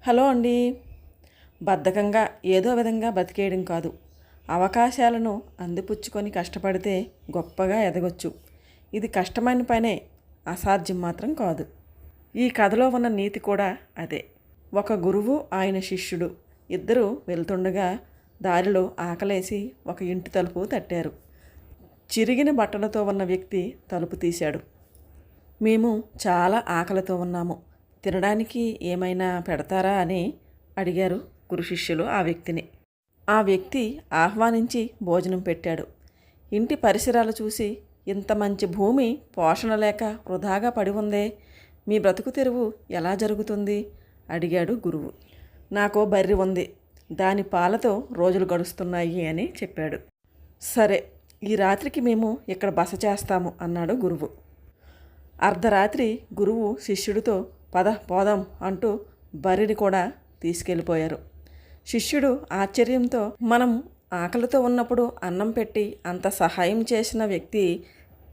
Hello అండి. బద్ధకంగా ఏదో విధంగా బతికేయడం కాదు, అవకాశాలను అందిపుచ్చుకొని కష్టపడితే గొప్పగా ఎదగొచ్చు. ఇది కష్టమైన పనే, అసాధ్యం మాత్రం కాదు. ఈ కథలో ఉన్న నీతి కూడా అదే. ఒక గురువు ఆయన శిష్యుడు ఇద్దరు వెళ్తుండగా దారిలో ఆకలేసి ఒక ఇంటి తలుపు తట్టారు. చిరిగిన బట్టలతో ఉన్న వ్యక్తి తలుపు తీశాడు. మేము చాలా ఆకలితో ఉన్నాము, తినడానికి ఏమైనా పెడతారా అని అడిగారు గురు శిష్యులు ఆ వ్యక్తిని. ఆ వ్యక్తి ఆహ్వానించి భోజనం పెట్టాడు. ఇంటి పరిసరాలు చూసి, ఇంత మంచి భూమి పోషణ లేక వృధాగా పడి ఉందే, మీ బ్రతుకు తెరువు ఎలా జరుగుతుంది అడిగాడు గురువు. నాకో బర్రె ఉంది, దాని పాలతో రోజులు గడుస్తున్నాయి అని చెప్పాడు. సరే, ఈ రాత్రికి మేము ఇక్కడ బస చేస్తాము అన్నాడు గురువు. అర్ధరాత్రి గురువు శిష్యుడితో పద పోదాం అంటూ బర్రెని కూడా తీసుకెళ్ళిపోయారు. శిష్యుడు ఆశ్చర్యంతో, మనం ఆకలితో ఉన్నప్పుడు అన్నం పెట్టి అంత సహాయం చేసిన వ్యక్తి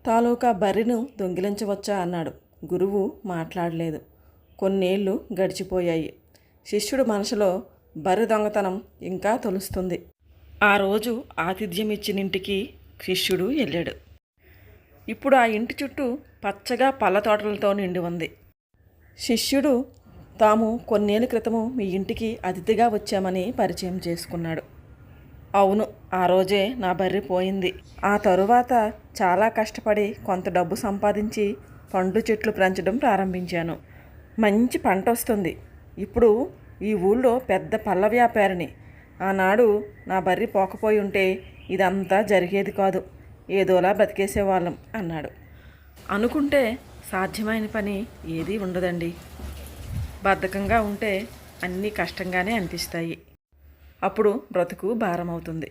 తాలూకా బర్రెను దొంగిలించవచ్చా అన్నాడు. గురువు మాట్లాడలేదు. కొన్నేళ్ళు గడిచిపోయాయి. శిష్యుడు మనసులో బర్రె దొంగతనం ఇంకా తొలుస్తుంది. ఆ రోజు ఆతిథ్యం ఇచ్చిన ఇంటికి శిష్యుడు వెళ్ళాడు. ఇప్పుడు ఆ ఇంటి చుట్టూ పచ్చగా పళ్ళ తోటలతో నిండి ఉంది. శిష్యుడు తాము కొన్నేళ్ళ క్రితము మీ ఇంటికి అతిథిగా వచ్చామని పరిచయం చేసుకున్నాడు. అవును, ఆ రోజే నా బర్రె పోయింది. ఆ తరువాత చాలా కష్టపడి కొంత డబ్బు సంపాదించి పండ్లు చెట్లు పెంచడం ప్రారంభించాను. మంచి పంట వస్తుంది. ఇప్పుడు ఈ ఊళ్ళో పెద్ద పళ్ళ వ్యాపారిని. ఆనాడు నా బర్రె పోకపోయి ఉంటే ఇదంతా జరిగేది కాదు, ఏదోలా బతికేసేవాళ్ళం అన్నాడు. అనుకుంటే సాధ్యమైన పని ఏదీ ఉండదండి. బద్ధకంగా ఉంటే అన్నీ కష్టంగానే అనిపిస్తాయి. అప్పుడు బ్రతుకు భారం అవుతుంది.